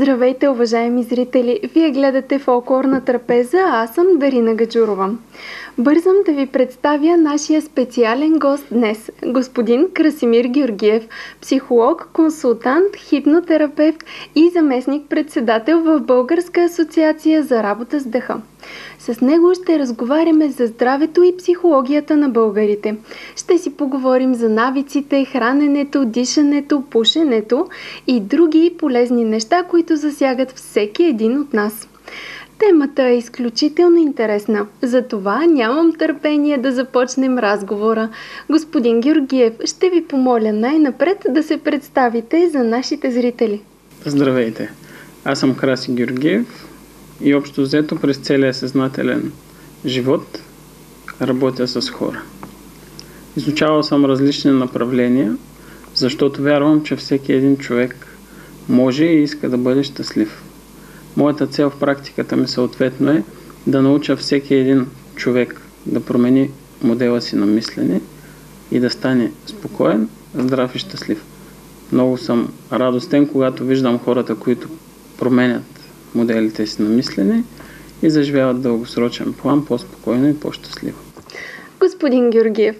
Здравейте, уважаеми зрители! Вие гледате Фолклорна трапеза, а аз съм Дарина Гаджурова. Бързам да ви представя нашия специален гост днес, господин Красимир Георгиев, психолог, консултант, хипнотерапевт и заместник-председател в Българска асоциация за работа с дъха. С него ще разговаряме за здравето и психологията на българите. Ще си поговорим за навиците, храненето, дишането, пушенето и други полезни неща, които засягат всеки един от нас. Темата е изключително интересна, затова нямам търпение да започнем разговора. Господин Георгиев, ще ви помоля най-напред да се представите за нашите зрители. Здравейте! Аз съм Краси Георгиев и общо взето през целия съзнателен живот работя с хора. Изучавал съм различни направления, защото вярвам, че всеки един човек може и иска да бъде щастлив. Моята цел в практиката ми съответно е да науча всеки един човек да промени модела си на мислене и да стане спокоен, здрав и щастлив. Много съм радостен, когато виждам хората, които променят моделите си на мислене и заживяват дългосрочен план по-спокойно и по-щастливо. Господин Георгиев,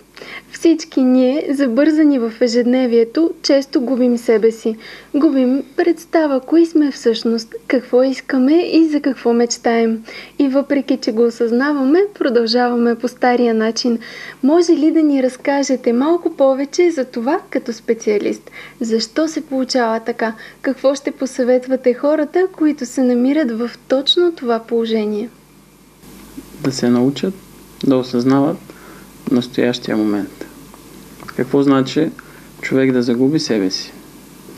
всички ние, забързани в ежедневието, често губим себе си. Губим представа кои сме всъщност, какво искаме и за какво мечтаем. И въпреки, че го осъзнаваме, продължаваме по стария начин. Може ли да ни разкажете малко повече за това като специалист? Защо се получава така? Какво ще посъветвате хората, които се намират в точно това положение? Да се научат да осъзнават настоящия момент. Какво значи човек да загуби себе си?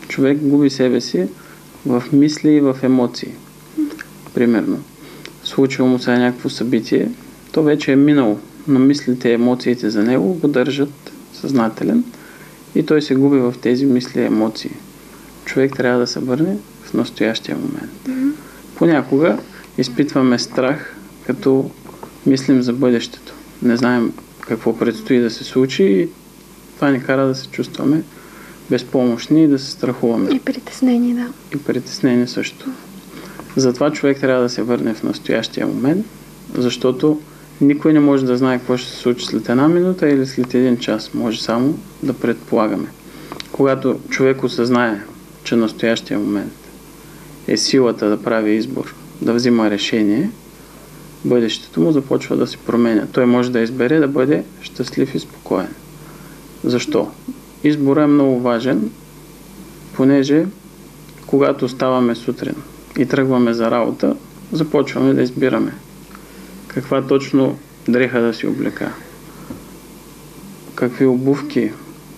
Човек губи себе си в мисли и в емоции. Примерно, случило му се някакво събитие, то вече е минало, но мислите и емоциите за него го държат съзнателен и той се губи в тези мисли и емоции. Човек трябва да се върне в настоящия момент. Понякога изпитваме страх, като мислим за бъдещето. Не знаем какво предстои да се случи и това ни кара да се чувстваме безпомощни и да се страхуваме. И притеснени, да. И притеснени също. Затова човек трябва да се върне в настоящия момент, защото никой не може да знае какво ще се случи след една минута или след един час. Може само да предполагаме. Когато човек осъзнае, че настоящия момент е силата да прави избор, да взима решение, бъдещето му започва да се променя. Той може да избере да бъде щастлив и спокоен. Защо? Изборът е много важен, понеже когато ставаме сутрин и тръгваме за работа, започваме да избираме каква точно дреха да си облека, какви обувки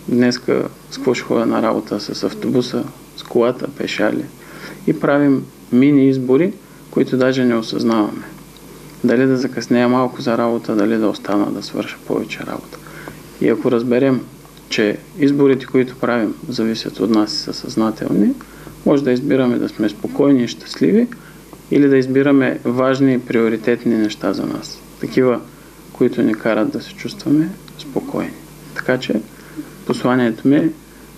днеска, с какво ще ходя на работа, с автобуса, с колата, пеша ли. И правим мини избори, които даже не осъзнаваме. Дали да закъснея малко за работа, дали да остана да свърша повече работа. И ако разберем, че изборите, които правим, зависят от нас и са съзнателни, може да избираме да сме спокойни и щастливи или да избираме важни и приоритетни неща за нас. Такива, които ни карат да се чувстваме спокойни. Така че посланието ми е: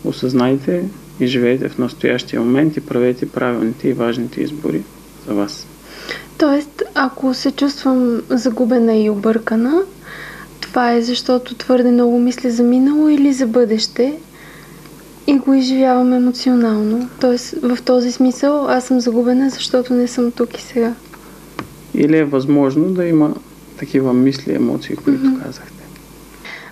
осъзнайте и живейте в настоящия момент и правете правилните и важните избори за вас. Тоест, ако се чувствам загубена и объркана, това е защото твърде много мисля за минало или за бъдеще и го изживявам емоционално. Тоест, в този смисъл аз съм загубена, защото не съм тук и сега. Или е възможно да има такива мисли и емоции, които казахте.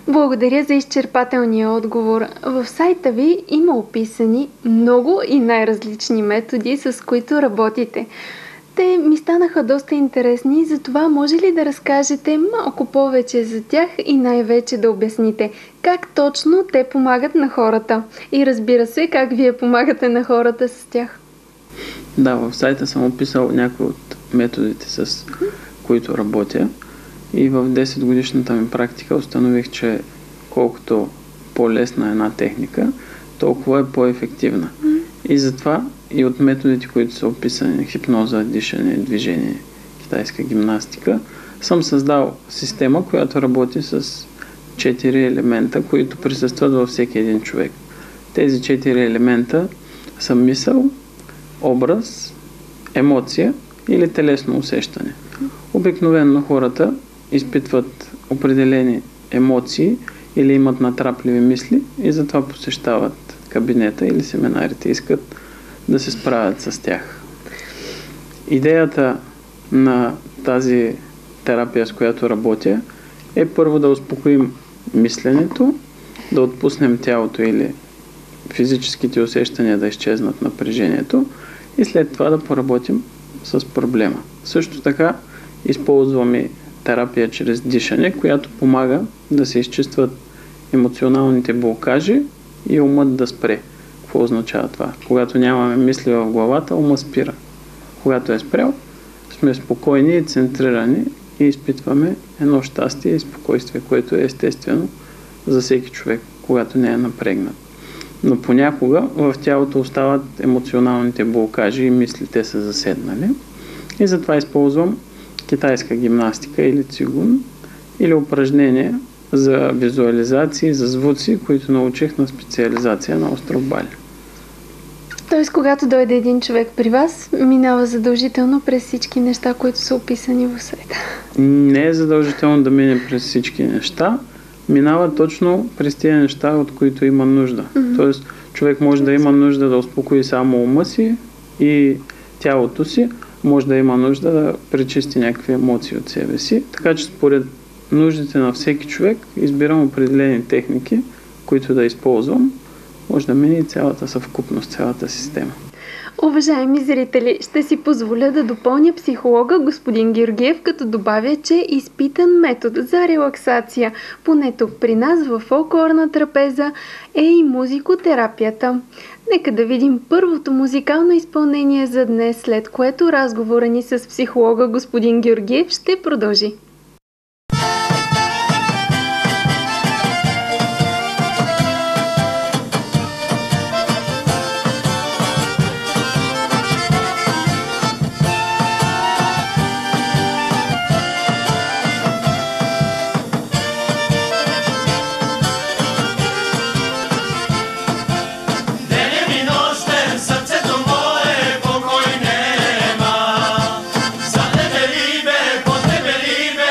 Благодаря за изчерпателния отговор. В сайта ви има описани много и най-различни методи, с които работите. Те ми станаха доста интересни, затова може ли да разкажете малко повече за тях и най-вече да обясните как точно те помагат на хората? И разбира се, как вие помагате на хората с тях? Да, в сайта съм описал някои от методите, с които работя. И в 10 годишната ми практика установих, че колкото по-лесна е една техника, толкова е по-ефективна. И затова и от методите, които са описани: хипноза, дишане, движение, китайска гимнастика, съм създал система, която работи с 4 елемента, които присъстват във всеки един човек. Тези 4 елемента са мисъл, образ, емоция или телесно усещане. Обикновено хората изпитват определени емоции или имат натрапливи мисли и затова посещават кабинета или семинарите, искат да се справят с тях. Идеята на тази терапия, с която работя, е първо да успокоим мисленето, да отпуснем тялото или физическите усещания да изчезнат напрежението и след това да поработим с проблема. Също така използваме терапия чрез дишане, която помага да се изчистват емоционалните блокажи и умът да спре. Какво означава това? Когато нямаме мисли в главата, умът спира. Когато е спрял, сме спокойни и центрирани и изпитваме едно щастие и спокойствие, което е естествено за всеки човек, когато не е напрегнат. Но понякога в тялото остават емоционалните блокажи и мислите са заседнали. И затова използвам китайска гимнастика или цигун, или упражнения за визуализации, за звуци, които научих на специализация на остров Бали. Тоест, когато дойде един човек при вас, минава задължително през всички неща, които са описани в света. Не е задължително да мине през всички неща, минава точно през тези неща, от които има нужда. Тоест, човек може да има нужда да успокои само ума си и тялото си, може да има нужда да пречисти някакви емоции от себе си. Така че според нуждите на всеки човек избирам определени техники, които да използвам. Може да мине и цялата съвкупност, цялата система. Уважаеми зрители, ще си позволя да допълня психолога господин Георгиев, като добавя, че изпитан метод за релаксация, поне тук при нас в фолклорна трапеза, е и музикотерапията. Нека да видим първото музикално изпълнение за днес, след което разговора ни с психолога господин Георгиев ще продължи. Believe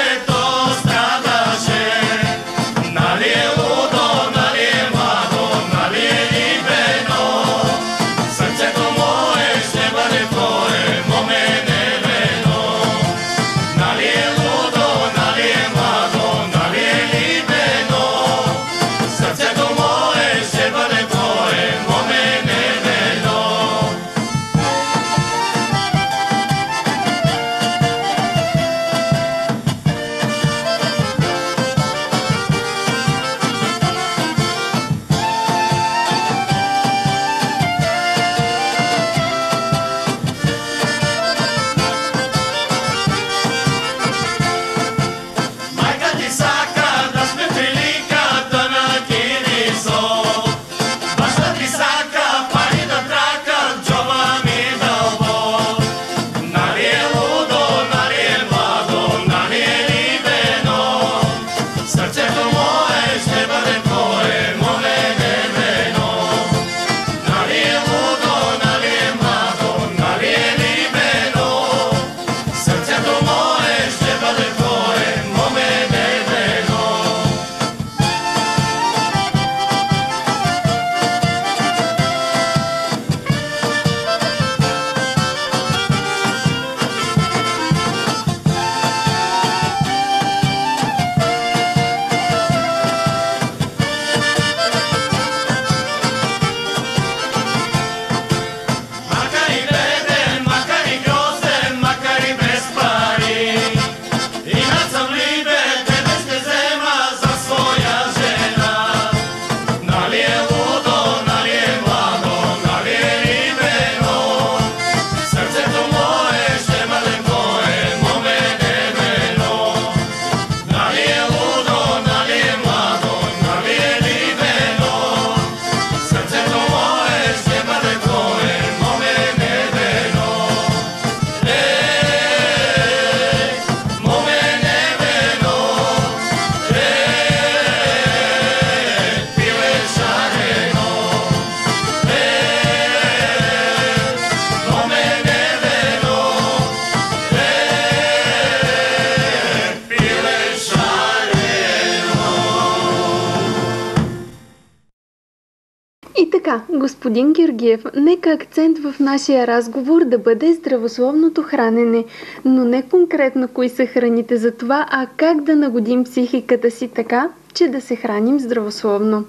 така, господин Георгиев, нека акцент в нашия разговор да бъде здравословното хранене, но не конкретно кои са храните за това, а как да нагодим психиката си така, че да се храним здравословно.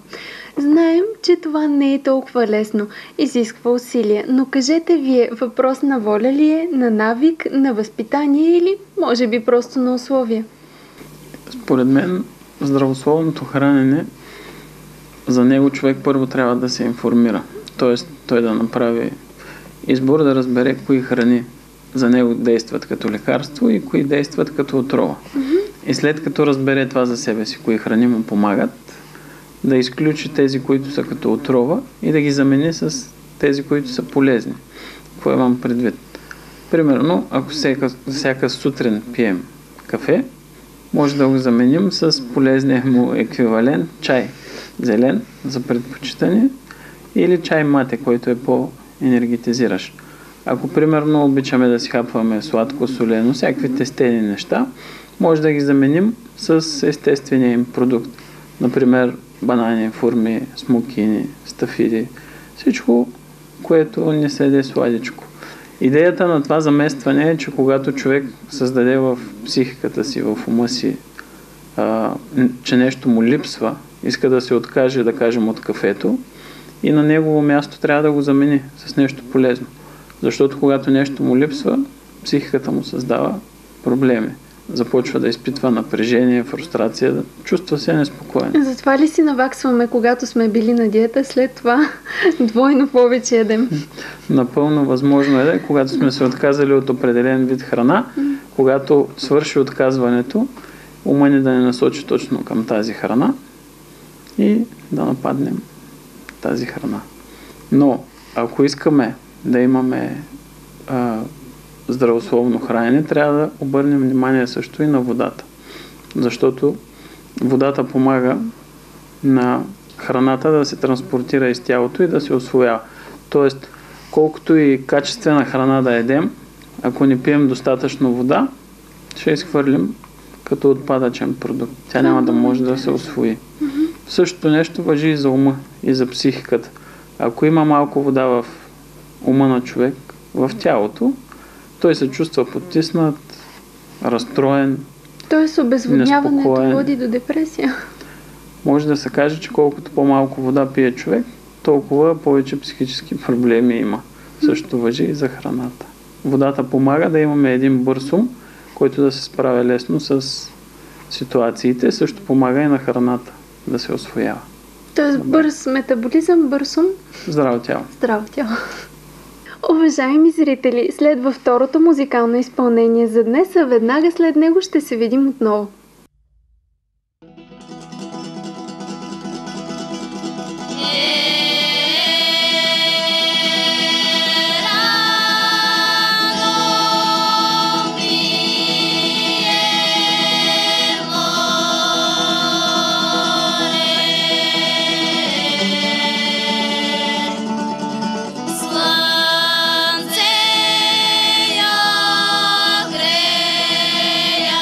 Знаем, че това не е толкова лесно, изисква усилие, но кажете вие, въпрос на воля ли е, на навик, на възпитание или може би просто на условия? Според мен, здравословното хранене, за него човек първо трябва да се информира. Тоест, той да направи избор, да разбере кои храни за него действат като лекарство и кои действат като отрова. И след като разбере това за себе си, кои храни му помагат, да изключи тези, които са като отрова и да ги замени с тези, които са полезни. Какво имам предвид? Примерно, ако всяка сутрин пием кафе, може да го заменим с полезния му еквивалент чай зелен за предпочитане или чай мате, който е по-енергетизиращ. Ако примерно обичаме да си хапваме сладко, солено, всякакви тестени неща, може да ги заменим с естествения им продукт. Например, банани, фурми, смокини, стафиди, всичко, което не седе сладичко. Идеята на това заместване е, че когато човек създаде в психиката си, в ума си, че нещо му липсва, иска да се откаже, да кажем, от кафето и на негово място трябва да го замени с нещо полезно. Защото когато нещо му липсва, психиката му създава проблеми. Започва да изпитва напрежение, фрустрация, да чувства се неспокоен. Затова ли си наваксваме, когато сме били на диета, след това двойно повече ядем? Напълно възможно е да, когато сме се отказали от определен вид храна, когато свърши отказването, ума ни да не насочи точно към тази храна и да нападнем тази храна. Но ако искаме да имаме здравословно хранене, трябва да обърнем внимание също и на водата. Защото водата помага на храната да се транспортира из тялото и да се усвоява. Тоест, колкото и качествена храна да едем, ако не пием достатъчно вода, ще изхвърлим като отпадъчен продукт. Тя няма да може да се усвои. Същото нещо важи и за ума, и за психиката. Ако има малко вода в ума на човек, в тялото, той се чувства потиснат, разстроен, Тоест обезводняването неспокоен. води до депресия. Може да се каже, че колкото по-малко вода пие човек, толкова повече психически проблеми има. Също важи и за храната. Водата помага да имаме един бърз ум, който да се справя лесно с ситуациите. Също помага и на храната да се усвоява. Тоест бърз метаболизъм, бърз ум, Здраво тяло. здраво тяло. Уважаеми зрители, следва второто музикално изпълнение за днес, а веднага след него ще се видим отново. Slunce jo greja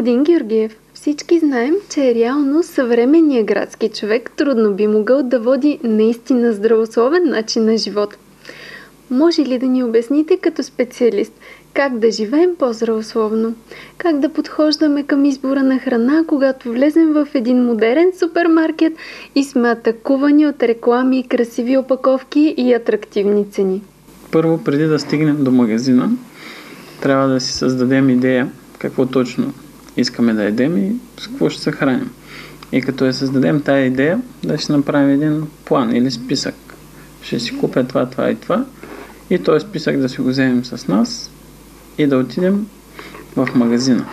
Господин Георгиев, всички знаем, че реално съвременният градски човек трудно би могъл да води наистина здравословен начин на живот. Може ли да ни обясните като специалист как да живеем по-здравословно? Как да подхождаме към избора на храна, когато влезем в един модерен супермаркет и сме атакувани от реклами, красиви опаковки и атрактивни цени? Първо, преди да стигнем до магазина, трябва да си създадем идея какво точно искаме да едем и с какво ще се храним. И като я създадем тая идея, да си направим един план или списък. Ще си купя това, това и това. И този списък да си го вземем с нас и да отидем в магазина.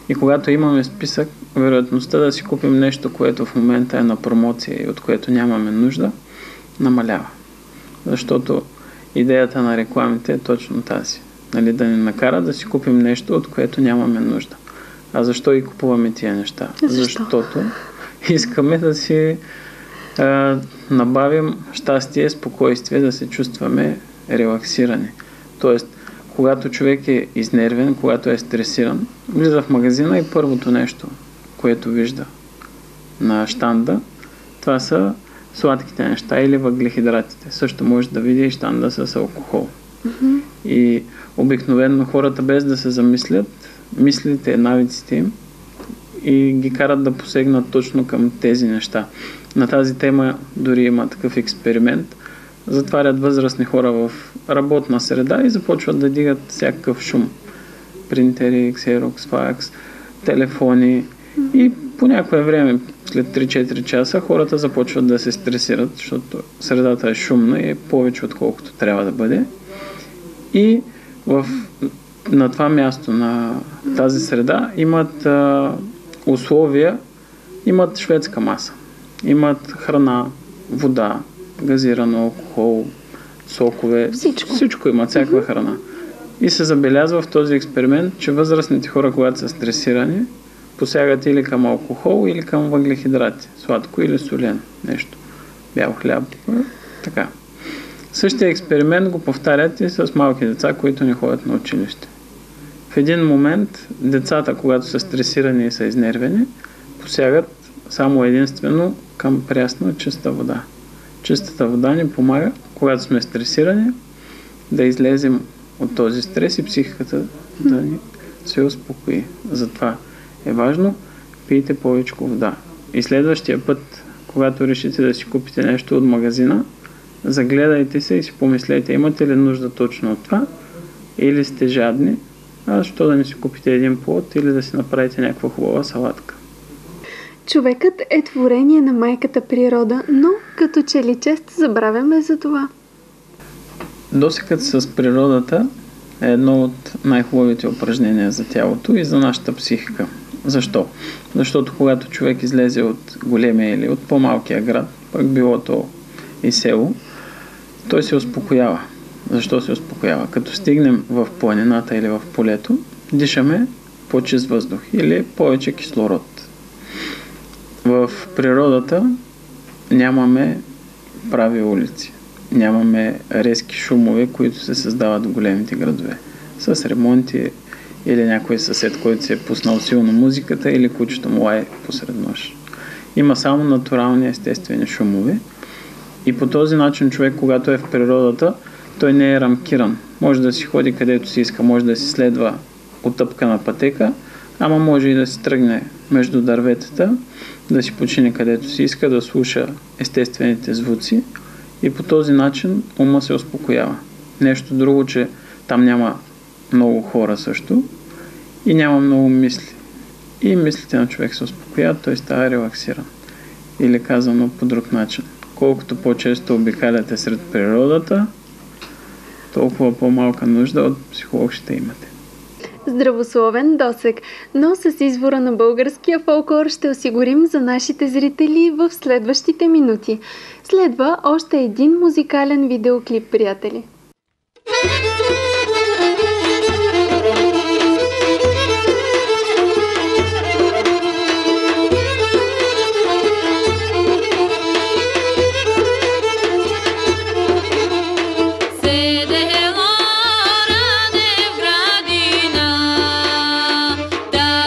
И когато имаме списък, вероятността да си купим нещо, което в момента е на промоция и от което нямаме нужда, намалява. Защото идеята на рекламите е точно тази. Нали, да ни накара да си купим нещо, от което нямаме нужда. А защо и купуваме тия неща? Защото искаме да си набавим щастие, спокойствие, да се чувстваме релаксирани. Тоест, когато човек е изнервен, когато е стресиран, влиза в магазина и първото нещо, което вижда на щанда, това са сладките неща или въглехидратите. Също може да види и щанда с алкохол. И обикновено хората, без да се замислят, мислите, навиците им и ги карат да посегнат точно към тези неща. На тази тема дори има такъв експеримент. Затварят възрастни хора в работна среда и започват да дигат всякакъв шум. Принтери, ксерокс, факс, телефони. И по някое време, след 3-4 часа, хората започват да се стресират, защото средата е шумна и е повече отколкото трябва да бъде. И на това място, на тази среда, имат условия, имат шведска маса. Имат храна, вода, газирано, алкохол, сокове. Всичко имат, всякаква храна. И се забелязва в този експеримент, че възрастните хора, когато са стресирани, посягат или към алкохол, или към въглехидрати. Сладко или солено нещо. Бял хляб. Така. Същия експеримент го повтарят и с малки деца, които не ходят на училище. В един момент децата, когато са стресирани и са изнервени, посягат само единствено към прясна чиста вода. Чистата вода ни помага, когато сме стресирани, да излезем от този стрес и психиката да ни се успокои. Затова е важно, пийте повече вода. И следващия път, когато решите да си купите нещо от магазина, загледайте се и си помислете, имате ли нужда точно от това, или сте жадни, а защо да не си купите един плод или да си направите някаква хубава салатка. Човекът е творение на майката природа, но като че ли често забравяме за това. Досекът с природата е едно от най-хубавите упражнения за тялото и за нашата психика. Защо? Защото когато човек излезе от големия или от по-малкия град, пък било то и село, той се успокоява. Защо се успокоява? Като стигнем в планината или в полето, дишаме по-чист въздух или повече кислород. В природата нямаме прави улици. Нямаме резки шумове, които се създават в големите градове. С ремонти или някой съсед, който се е пуснал силно музиката или кучето му лае посред нощ. Има само натурални естествени шумове и по този начин човек, когато е в природата, той не е рамкиран. Може да си ходи където си иска, може да си следва отъпкана пътека, ама може и да си тръгне между дърветата, да си почине където си иска, да слуша естествените звуци и по този начин ума се успокоява. Нещо друго, че там няма много хора също и няма много мисли. И мислите на човек се успокояват, той става релаксиран. Или казано по друг начин. Колкото по-често обикаляте сред природата, толкова по-малка нужда от психолог ще имате. Здравословен досег, но с извора на българския фолклор ще осигурим за нашите зрители в следващите минути. Следва още един музикален видеоклип, приятели. Седела раде в градина, да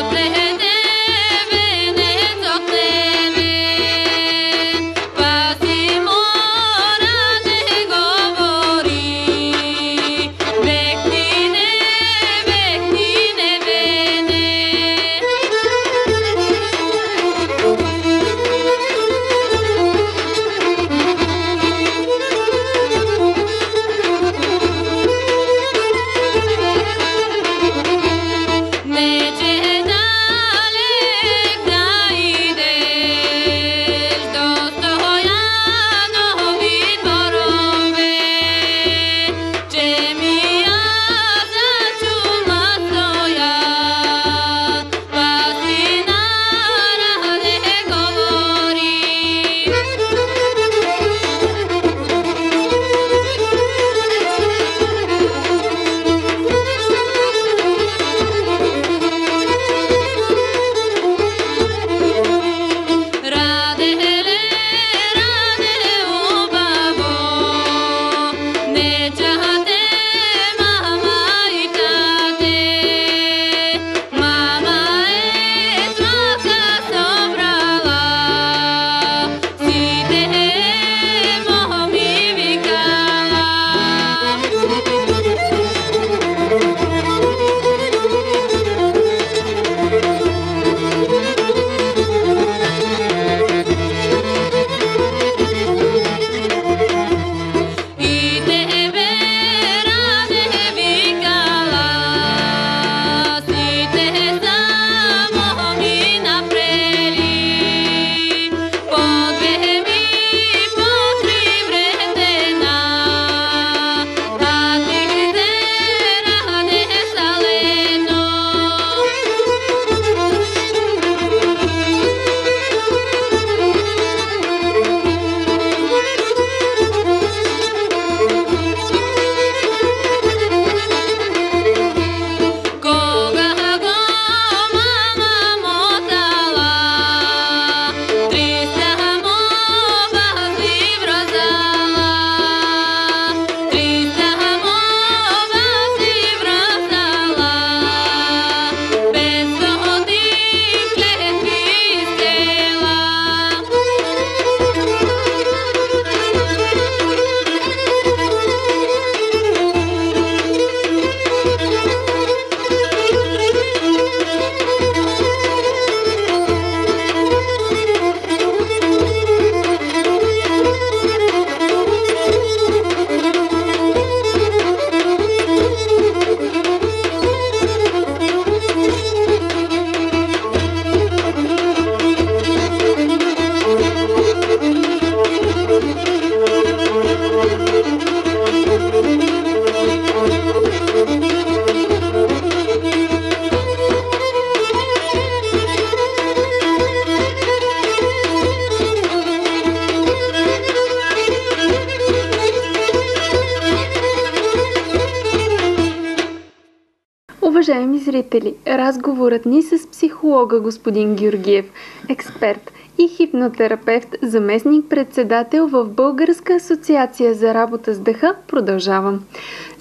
Уважаеми зрители, разговорът ни с психолога господин Георгиев, експерт и хипнотерапевт, заместник-председател в Българска асоциация за работа с дъха, продължава.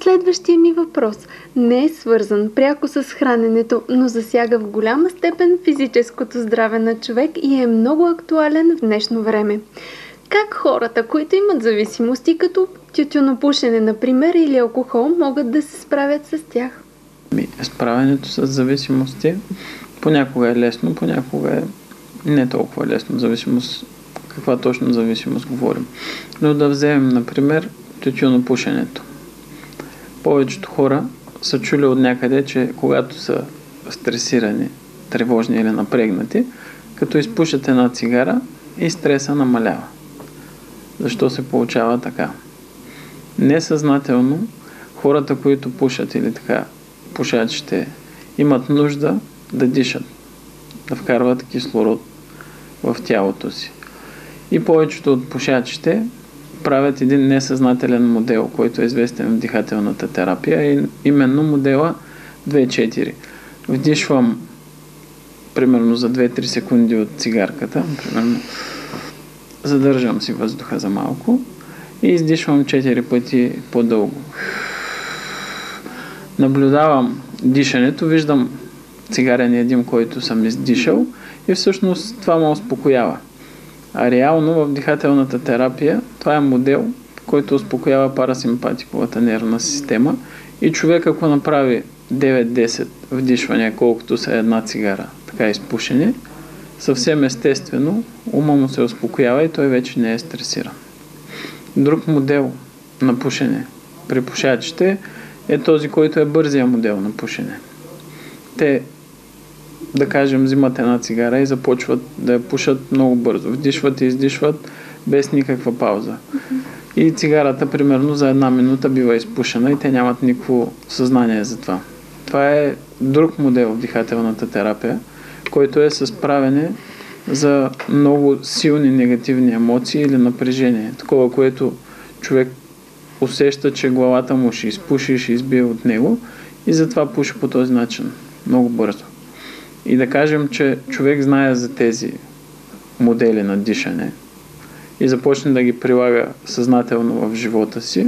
Следващия ми въпрос не е свързан пряко с храненето, но засяга в голяма степен физическото здраве на човек и е много актуален в днешно време. Как хората, които имат зависимости, като тютюнопушене, например, или алкохол, могат да се справят с тях? Справянето с зависимости понякога е лесно, понякога е не толкова лесно. Зависимост, каква точно зависимост говорим. Но да вземем, например, тютюнопушенето. Повечето хора са чули от някъде, че когато са стресирани, тревожни или напрегнати, като изпушат една цигара и стреса намалява. Защо се получава така? Несъзнателно хората, които пушат или така пушачите, имат нужда да дишат, да вкарват кислород в тялото си. И повечето от пушачите правят един несъзнателен модел, който е известен в дихателната терапия, и именно модела 2-4. Вдишвам примерно за 2-3 секунди от цигарката, примерно задържам си въздуха за малко и издишвам 4 пъти по-дълго. Наблюдавам дишането, виждам цигарения дим, който съм издишал, и всъщност това ме успокоява. А реално в дихателната терапия това е модел, който успокоява парасимпатиковата нервна система, и човек, ако направи 9-10 вдишвания, колкото са една цигара, така изпушене, съвсем естествено ума му се успокоява и той вече не е стресиран. Друг модел на пушене при пушачите е този, който е бързия модел на пушене. Те, да кажем, взимат една цигара и започват да я пушат много бързо. Вдишват и издишват без никаква пауза. И цигарата, примерно, за 1 минута бива изпушена и те нямат никакво съзнание за това. Това е друг модел в дихателната терапия, който е с правене за много силни негативни емоции или напрежение. Такова, което човек усеща, че главата му ще изпуши и ще избие от него, и затова пуши по този начин много бързо. И да кажем, че човек знае за тези модели на дишане и започне да ги прилага съзнателно в живота си,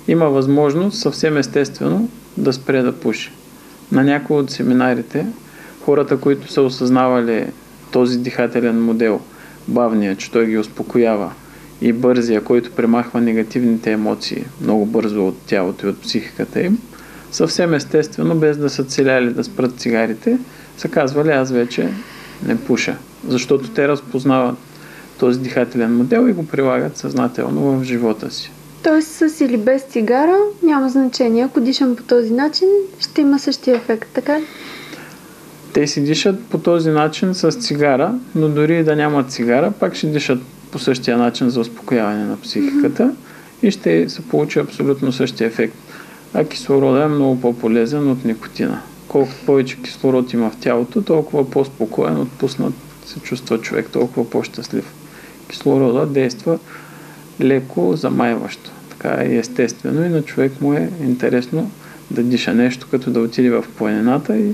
има възможност съвсем естествено да спре да пуши. На някои от семинарите хората, които са осъзнавали този дихателен модел, бавния, че той ги успокоява, и бързия, който премахва негативните емоции много бързо от тялото и от психиката им, съвсем естествено, без да са целяли да спрат цигарите, са казвали: аз вече не пуша. Защото те разпознават този дихателен модел и го прилагат съзнателно в живота си. Тоест с или без цигара няма значение. Ако дишам по този начин, ще има същия ефект, така ли? Те си дишат по този начин с цигара, но дори и да нямат цигара, пак ще дишат по същия начин за успокояване на психиката и ще се получи абсолютно същия ефект. А кислорода е много по-полезен от никотина. Колкото повече кислород има в тялото, толкова по-спокоен, отпуснат се чувства човек, толкова по-щастлив. Кислорода действа леко замайващо. Така е естествено и на човек му е интересно да диша нещо, като да отиде в планината и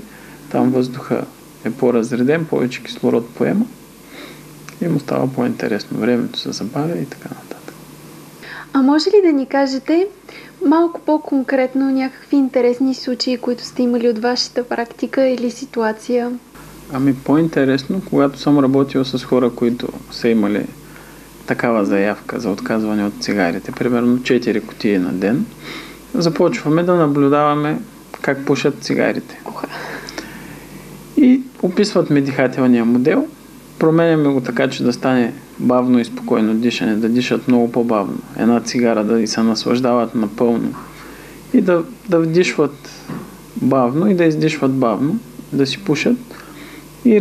там въздуха е по-разреден, повече кислород поема и му става по-интересно. Времето се забавя и така нататък. А може ли да ни кажете малко по-конкретно някакви интересни случаи, които сте имали от вашата практика или ситуация? Ами по-интересно, когато съм работил с хора, които са имали такава заявка за отказване от цигарите, примерно 4 кутии на ден, започваме да наблюдаваме как пушат цигарите. И описват дихателния модел, променяме го така, че да стане бавно и спокойно дишане, да дишат много по-бавно. Една цигара да се наслаждават напълно и да вдишват бавно и да издишват бавно, да си пушат и